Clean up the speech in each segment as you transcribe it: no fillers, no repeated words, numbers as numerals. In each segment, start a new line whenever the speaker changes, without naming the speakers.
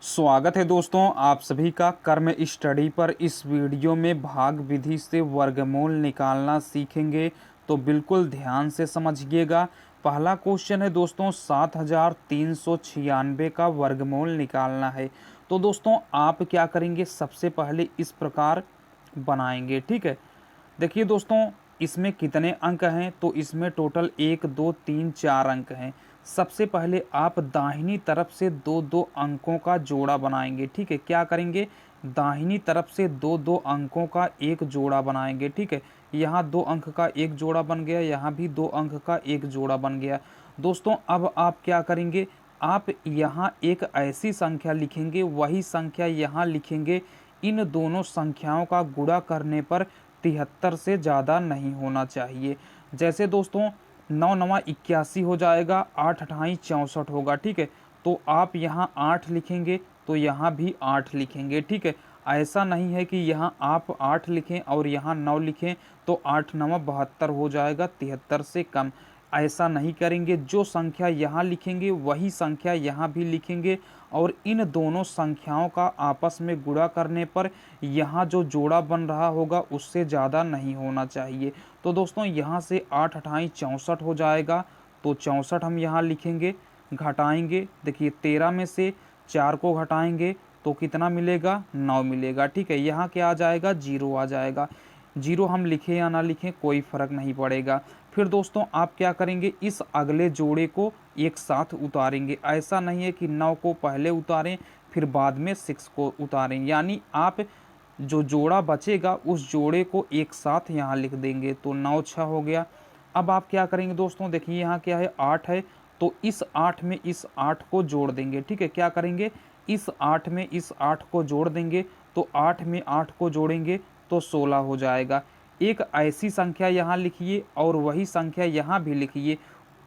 स्वागत है दोस्तों आप सभी का कर्म स्टडी पर। इस वीडियो में भाग विधि से वर्गमूल निकालना सीखेंगे, तो बिल्कुल ध्यान से समझिएगा। पहला क्वेश्चन है दोस्तों, 7396 का वर्गमूल निकालना है। तो दोस्तों आप क्या करेंगे, सबसे पहले इस प्रकार बनाएंगे। ठीक है, देखिए दोस्तों इसमें कितने अंक हैं, तो इसमें टोटल 1 2 3 4 अंक हैं। सबसे पहले आप दाहिनी तरफ से दो दो अंकों का जोड़ा बनाएंगे। ठीक है, क्या करेंगे, दाहिनी तरफ से दो दो अंकों का एक जोड़ा बनाएंगे। ठीक है, यहाँ 2 अंक का एक जोड़ा बन गया, यहाँ भी 2 अंक का एक जोड़ा बन गया। दोस्तों अब आप क्या करेंगे, आप यहाँ एक ऐसी संख्या लिखेंगे, वही संख्या यहाँ लिखेंगे। इन दोनों संख्याओं का गुणा करने पर 73 से ज़्यादा नहीं होना चाहिए। जैसे दोस्तों 9 नवा 81 हो जाएगा, 8 अठाई 64 होगा। ठीक है, तो आप यहाँ 8 लिखेंगे तो यहाँ भी 8 लिखेंगे। ठीक है, ऐसा नहीं है कि यहाँ आप 8 लिखें और यहाँ 9 लिखें तो 8 नवा 72 हो जाएगा, 73 से कम। ऐसा नहीं करेंगे, जो संख्या यहाँ लिखेंगे वही संख्या यहाँ भी लिखेंगे और इन दोनों संख्याओं का आपस में गुणा करने पर यहाँ जो जोड़ा बन रहा होगा उससे ज़्यादा नहीं होना चाहिए। तो दोस्तों यहाँ से 8 अठाई 64 हो जाएगा, तो 64 हम यहाँ लिखेंगे। घटाएंगे, देखिए 13 में से 4 को घटाएंगे तो कितना मिलेगा, 9 मिलेगा। ठीक है, यहाँ क्या आ जाएगा, 0 आ जाएगा। 0 हम लिखें या ना लिखें कोई फ़र्क नहीं पड़ेगा। फिर दोस्तों आप क्या करेंगे, इस अगले जोड़े को एक साथ उतारेंगे। ऐसा नहीं है कि 9 को पहले उतारें फिर बाद में 6 को उतारें, यानी आप जो जोड़ा बचेगा उस जोड़े को एक साथ यहाँ लिख देंगे, तो 9 6 हो गया। अब आप क्या करेंगे दोस्तों, देखिए यहाँ क्या है, 8 है, तो इस 8 में इस 8 को जोड़ देंगे। ठीक है, क्या करेंगे, इस 8 में इस 8 को जोड़ देंगे, तो 8 में 8 को जोड़ेंगे तो 16 हो जाएगा। एक ऐसी संख्या यहाँ लिखिए और वही संख्या यहाँ भी लिखिए।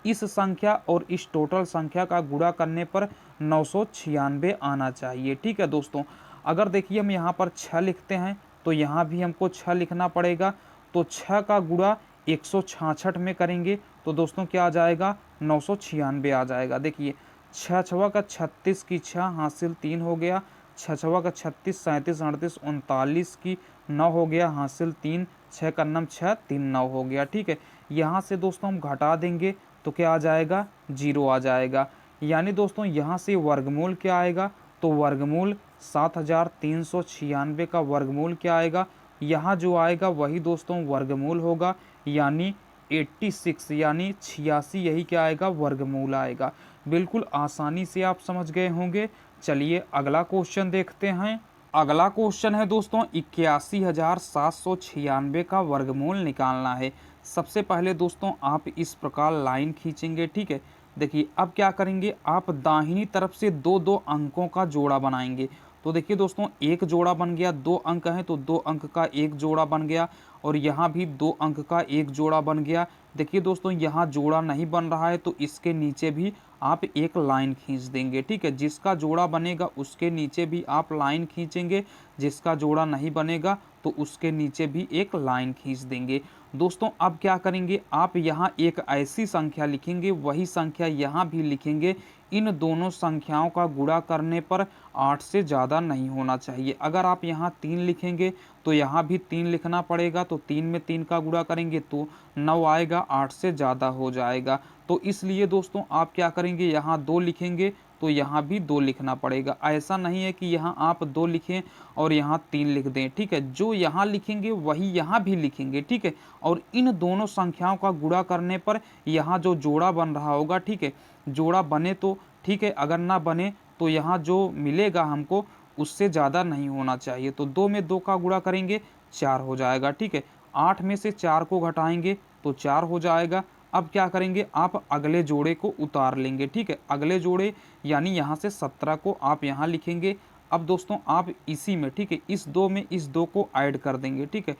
इस संख्या और इस टोटल संख्या का गुणा करने पर 996 आना चाहिए। ठीक है दोस्तों, अगर देखिए हम यहाँ पर 6 लिखते हैं तो यहाँ भी हमको 6 लिखना पड़ेगा। तो 6 का गुणा 166 में करेंगे तो दोस्तों क्या आ जाएगा, 996 आ जाएगा। देखिए 6 छवा का 36 की 6 हासिल 3 हो गया, 6 छवा का 36 37 38 39 की 9 हो गया हासिल 3, 6 का नम 6 3 9 हो गया। ठीक है, यहाँ से दोस्तों हम घटा देंगे तो क्या आ जाएगा, 0 आ जाएगा। यानी दोस्तों यहाँ से वर्गमूल क्या आएगा, तो वर्गमूल 7396 का वर्गमूल क्या आएगा, यहाँ जो आएगा वही दोस्तों वर्गमूल होगा, यानी 86 यानी 86 यही क्या आएगा, वर्गमूल आएगा। बिल्कुल आसानी से आप समझ गए होंगे। चलिए अगला क्वेश्चन देखते हैं। अगला क्वेश्चन है दोस्तों, 81,796 का वर्गमूल निकालना है। सबसे पहले दोस्तों आप इस प्रकार लाइन खींचेंगे। ठीक है, देखिए अब क्या करेंगे, आप दाहिनी तरफ से दो दो अंकों का जोड़ा बनाएंगे। तो देखिए दोस्तों एक जोड़ा बन गया, 2 अंक हैं तो 2 अंक का एक जोड़ा बन गया और यहाँ भी 2 अंक का एक जोड़ा बन गया। देखिए दोस्तों यहाँ जोड़ा नहीं बन रहा है तो इसके नीचे भी आप एक लाइन खींच देंगे। ठीक है, जिसका जोड़ा बनेगा उसके नीचे भी आप लाइन खींचेंगे, जिसका जोड़ा नहीं बनेगा तो उसके नीचे भी एक लाइन खींच देंगे। दोस्तों अब क्या करेंगे, आप यहाँ एक ऐसी संख्या लिखेंगे, वही संख्या यहाँ भी लिखेंगे। इन दोनों संख्याओं का गुणा करने पर 8 से ज़्यादा नहीं होना चाहिए। अगर आप यहाँ 3 लिखेंगे तो यहाँ भी 3 लिखना पड़ेगा, तो 3 में 3 का गुणा करेंगे तो 9 आएगा, 8 से ज़्यादा हो जाएगा। तो इसलिए दोस्तों आप क्या करेंगे, यहाँ 2 लिखेंगे तो यहाँ भी 2 लिखना पड़ेगा। ऐसा नहीं है कि यहाँ आप 2 लिखें और यहाँ 3 लिख दें। ठीक है, जो यहाँ लिखेंगे वही यहाँ भी लिखेंगे। ठीक है, और इन दोनों संख्याओं का गुणा करने पर यहाँ जो जोड़ा बन रहा होगा, ठीक है, जोड़ा बने तो ठीक है, अगर ना बने तो यहाँ जो मिलेगा हमको उससे ज़्यादा नहीं होना चाहिए। तो 2 में 2 का गुणा करेंगे 4 हो जाएगा। ठीक है, 8 में से 4 को घटाएंगे तो 4 हो जाएगा। अब क्या करेंगे, आप अगले जोड़े को उतार लेंगे। ठीक है, अगले जोड़े यानी यहाँ से 17 को आप यहाँ लिखेंगे। अब दोस्तों आप इसी में, ठीक है, इस 2 में इस 2 को ऐड कर देंगे। ठीक है,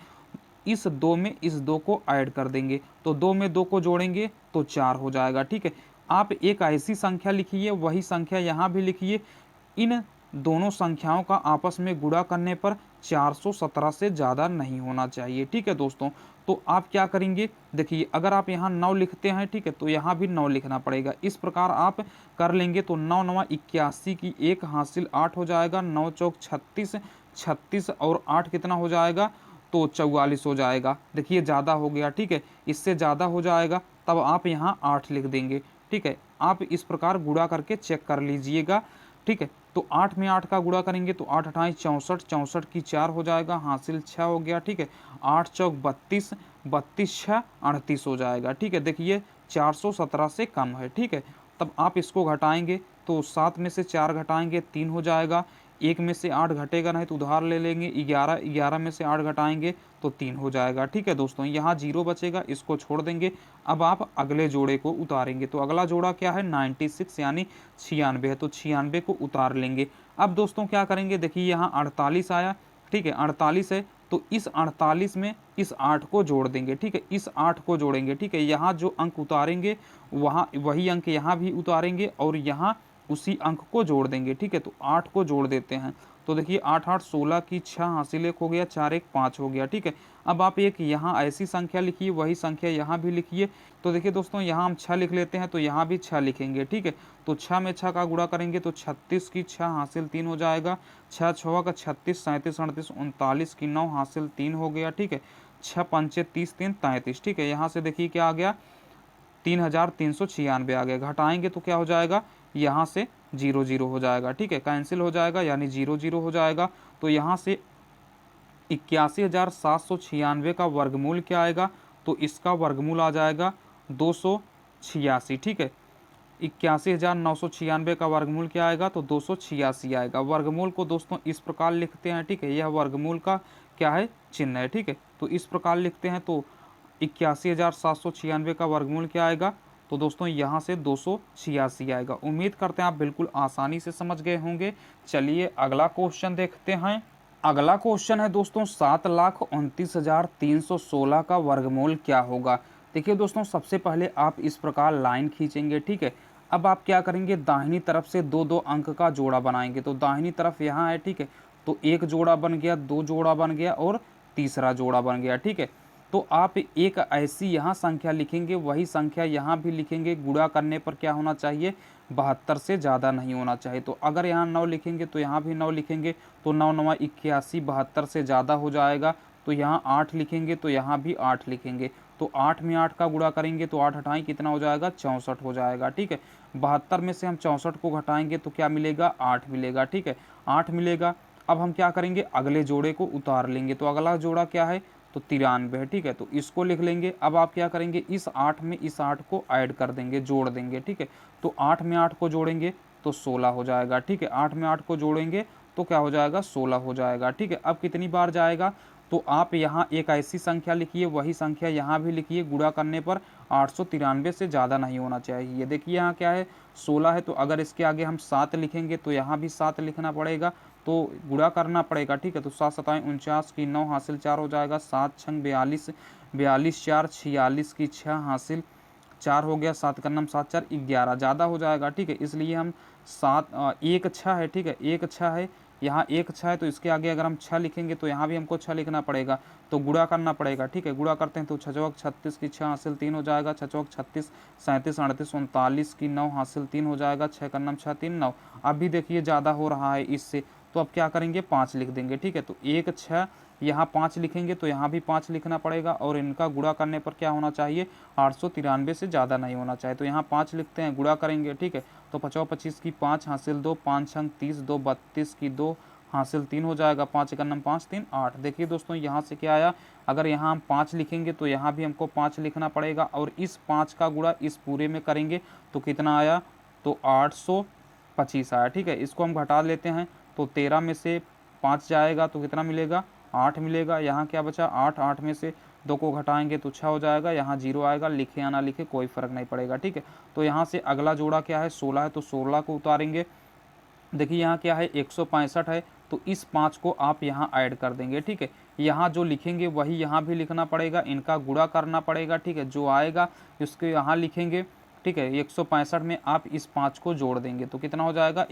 इस 2 में इस 2 को ऐड कर देंगे तो 2 में 2 को जोड़ेंगे तो 4 हो जाएगा। ठीक है, आप एक ऐसी संख्या लिखिए, वही संख्या यहाँ भी लिखिए। इन दोनों संख्याओं का आपस में गुणा करने पर 417 से ज़्यादा नहीं होना चाहिए। ठीक है दोस्तों, तो आप क्या करेंगे, देखिए अगर आप यहाँ 9 लिखते हैं, ठीक है, तो यहाँ भी 9 लिखना पड़ेगा। इस प्रकार आप कर लेंगे तो 9 9 81 की 1 हासिल 8 हो जाएगा, 9 चौक 36, 36 और 8 कितना हो जाएगा, तो 44 हो जाएगा। देखिए ज़्यादा हो गया, ठीक है, इससे ज़्यादा हो जाएगा तब आप यहाँ 8 लिख देंगे। ठीक है, आप इस प्रकार गुणा करके चेक कर लीजिएगा। ठीक है, तो 8 में 8 का गुणा करेंगे तो 8 अठाई 64, 64 की 4 हो जाएगा, हासिल 6 हो गया। ठीक है, 8 चौक 32, 32 6 38 हो जाएगा। ठीक है, देखिए 417 से कम है। ठीक है, तब आप इसको घटाएंगे तो 7 में से 4 घटाएंगे 3 हो जाएगा, 1 में से 8 घटेगा नहीं तो उधार ले लेंगे, 11, 11 में से 8 घटाएंगे तो 3 हो जाएगा। ठीक है दोस्तों, यहाँ 0 बचेगा, इसको छोड़ देंगे। अब आप अगले जोड़े को उतारेंगे, तो अगला जोड़ा क्या है, 96 यानी 96 है, तो 96 को उतार लेंगे। अब दोस्तों क्या करेंगे, देखिए यहाँ 48 आया। ठीक है, 48 है तो इस 48 में इस 8 को जोड़ देंगे। ठीक है, इस 8 को जोड़ेंगे। ठीक है, यहाँ जो अंक उतारेंगे वहाँ वही अंक यहाँ भी उतारेंगे और यहाँ उसी अंक को जोड़ देंगे। ठीक है, तो 8 को जोड़ देते हैं, तो देखिए 8 8 16 की 6 हासिल 1 हो गया, 4 1 5 हो गया। ठीक है, अब आप एक यहाँ ऐसी संख्या लिखिए, वही संख्या यहाँ भी लिखिए। तो देखिए दोस्तों, यहाँ हम 6 लिख लेते हैं तो यहाँ भी 6 लिखेंगे। ठीक है, तो 6 में 6 का गुणा करेंगे तो 36 की 6 हासिल 3 हो जाएगा, 6 6 का 36, 37 38 39 की 9 हासिल 3 हो गया। ठीक है, 6 पंचे 30 3 33। ठीक है, यहाँ से देखिए क्या आ गया, 3396 आ गया। घटाएंगे तो क्या हो जाएगा, यहाँ से 0 0 हो जाएगा। ठीक है, कैंसिल हो जाएगा यानी 0 0 हो जाएगा। तो यहाँ से 81,796 का वर्गमूल क्या आएगा, तो इसका वर्गमूल आ जाएगा 286। ठीक है, 81,996 का वर्गमूल क्या आएगा, तो 286 आएगा। वर्गमूल को दोस्तों इस प्रकार लिखते हैं। ठीक है, यह वर्गमूल का क्या है, चिन्ह है। ठीक है, तो इस प्रकार लिखते हैं, तो 81,796 का वर्गमूल क्या आएगा, तो दोस्तों यहाँ से 286 आएगा। उम्मीद करते हैं आप बिल्कुल आसानी से समझ गए होंगे। चलिए अगला क्वेश्चन देखते हैं। अगला क्वेश्चन है दोस्तों, 7,29,316 का वर्गमूल क्या होगा। देखिए दोस्तों, सबसे पहले आप इस प्रकार लाइन खींचेंगे। ठीक है, अब आप क्या करेंगे, दाहिनी तरफ से दो दो अंक का जोड़ा बनाएंगे। तो दाहिनी तरफ यहाँ है, ठीक है, तो एक जोड़ा बन गया, दो जोड़ा बन गया और तीसरा जोड़ा बन गया। ठीक है, तो आप एक ऐसी यहाँ संख्या लिखेंगे, वही संख्या यहाँ भी लिखेंगे। गुणा करने पर क्या होना चाहिए, 72 से ज़्यादा नहीं होना चाहिए। तो अगर यहाँ 9 लिखेंगे तो यहाँ भी 9 लिखेंगे, तो 9 9 81, 72 से ज़्यादा हो जाएगा। तो यहाँ 8 लिखेंगे तो यहाँ भी 8 लिखेंगे। तो 8 में 8 का गुणा करेंगे तो 8 हटाएँ कितना हो जाएगा, 64 हो जाएगा। ठीक है, 72 में से हम 64 को घटाएंगे तो क्या मिलेगा, 8 मिलेगा। ठीक है, 8 मिलेगा। अब हम क्या करेंगे, अगले जोड़े को उतार लेंगे। तो अगला जोड़ा क्या है, तो 93 है। ठीक है, तो इसको लिख लेंगे। अब आप क्या करेंगे, इस 8 में इस 8 को ऐड कर देंगे, जोड़ देंगे। ठीक है, तो 8 में 8 को जोड़ेंगे तो 16 हो जाएगा। ठीक है, 8 में 8 को जोड़ेंगे तो क्या हो जाएगा, 16 हो जाएगा। ठीक है, अब कितनी बार जाएगा, तो आप यहाँ एक ऐसी संख्या लिखिए, वही संख्या यहाँ भी लिखिए। गुणा करने पर 893 से ज़्यादा नहीं होना चाहिए। देखिए यहाँ क्या है, 16 है, तो अगर इसके आगे हम 7 लिखेंगे तो यहाँ भी 7 लिखना पड़ेगा, तो गुणा करना पड़ेगा। ठीक है, तो 7 7 49 की 9 हासिल 4 हो जाएगा, 7 6 42, 42 4 46 की 6 हासिल 4 हो गया, 7 का नाम 7 4 11, ज़्यादा हो जाएगा। ठीक है, इसलिए हम 1 6 है। ठीक है, 1 6 है, यहाँ 1 6 है, तो इसके आगे अगर हम 6 लिखेंगे तो यहाँ भी हमको 6 लिखना पड़ेगा, तो गुणा करना पड़ेगा। ठीक है, गुणा करते हैं तो 6 चौक 36 की 6 हासिल 3 हो जाएगा, 6 चौक 36, 37 38 39 की 9 हासिल 3 हो जाएगा, 6 का नाम 6 3 9। अब भी देखिए ज़्यादा हो रहा है इससे, तो अब क्या करेंगे, 5 लिख देंगे। ठीक है, तो 1 6 यहाँ 5 लिखेंगे तो यहाँ भी 5 लिखना पड़ेगा, और इनका गुणा करने पर क्या होना चाहिए, 893 से ज़्यादा नहीं होना चाहिए। तो यहाँ 5 लिखते हैं, गुणा करेंगे। ठीक है, तो 50 25 की 5 हासिल 2, 5 6 30, 2 32 की 2 हासिल 3 हो जाएगा, 5 का नाम 5 3 8। देखिए दोस्तों, यहाँ से क्या आया, अगर यहाँ हम 5 लिखेंगे तो यहाँ भी हमको 5 लिखना पड़ेगा, और इस 5 का गुणा इस पूरे में करेंगे तो कितना आया, तो 825 आया। ठीक है, इसको हम घटा लेते हैं, तो 13 में से 5 जाएगा तो कितना मिलेगा, 8 मिलेगा। यहाँ क्या बचा, 8, 8 में से 2 को घटाएंगे तो 6 हो जाएगा, यहाँ 0 आएगा, लिखे या ना लिखे कोई फ़र्क नहीं पड़ेगा। ठीक है, तो यहाँ से अगला जोड़ा क्या है, 16 है, तो 16 को उतारेंगे। देखिए यहाँ क्या है, 165 है, तो इस 5 को आप यहाँ ऐड कर देंगे। ठीक है, यहाँ जो लिखेंगे वही यहाँ भी लिखना पड़ेगा, इनका गुणा करना पड़ेगा। ठीक है, जो आएगा उसको यहाँ लिखेंगे। ठीक है, 165 में आप इस 5 को जोड़ देंगे तो कितना हो जाएगा,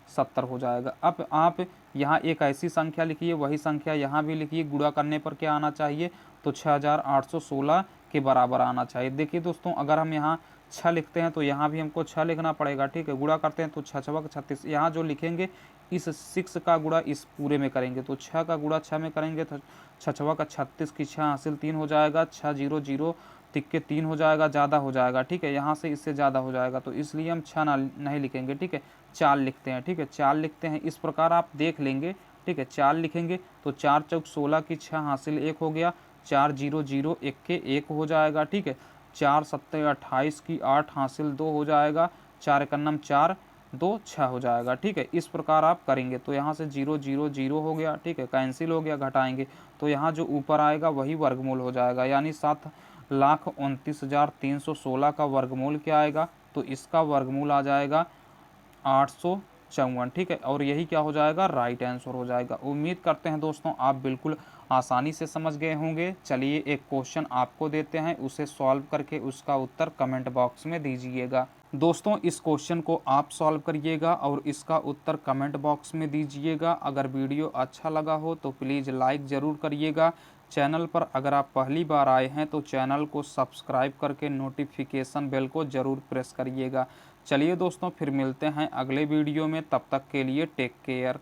70 हो जाएगा। अब आप यहाँ एक ऐसी संख्या लिखिए, वही संख्या यहाँ भी लिखिए, गुणा करने पर क्या आना चाहिए, तो 6816 के बराबर आना चाहिए। देखिए दोस्तों, अगर हम यहाँ 6 लिखते हैं तो यहाँ भी हमको 6 लिखना पड़ेगा, ठीक है। गुणा करते हैं तो 6 छक 36, यहाँ जो लिखेंगे इस 6 का गुणा इस पूरे में करेंगे, तो 6 का गुणा 6 में करेंगे तो 6 छक 36 की 6 हासिल 3 हो जाएगा, 6 0 0 टिक के 3 हो जाएगा, ज़्यादा हो जाएगा, ठीक है। यहाँ से इससे ज़्यादा हो जाएगा, तो इसलिए हम 6 नहीं लिखेंगे, ठीक है, 4 लिखते हैं, ठीक है, 4 लिखते हैं। इस प्रकार आप देख लेंगे, ठीक है। 4 लिखेंगे तो 4 चौक 16 की 6 हासिल 1 हो गया, 4 0 0 1 के 1 हो जाएगा, ठीक है। 4 सत्ते 28 की 8 हासिल 2 हो जाएगा, 4 एकन्नम 4 2 6 हो जाएगा, ठीक है। इस प्रकार आप करेंगे तो यहाँ से 0 0 0 हो गया, ठीक है, कैंसिल हो गया, घटाएंगे तो यहाँ जो ऊपर आएगा वही वर्गमूल हो जाएगा, यानी 7,29,316 का वर्गमूल क्या आएगा, तो इसका वर्गमूल आ जाएगा 854, ठीक है। और यही क्या हो जाएगा, राइट आंसर हो जाएगा। उम्मीद करते हैं दोस्तों आप बिल्कुल आसानी से समझ गए होंगे। चलिए एक क्वेश्चन आपको देते हैं, उसे सॉल्व करके उसका उत्तर कमेंट बॉक्स में दीजिएगा। दोस्तों इस क्वेश्चन को आप सॉल्व करिएगा और इसका उत्तर कमेंट बॉक्स में दीजिएगा। अगर वीडियो अच्छा लगा हो तो प्लीज़ लाइक ज़रूर करिएगा। चैनल पर अगर आप पहली बार आए हैं तो चैनल को सब्सक्राइब करके नोटिफिकेशन बेल को ज़रूर प्रेस करिएगा। चलिए दोस्तों फिर मिलते हैं अगले वीडियो में, तब तक के लिए टेक केयर।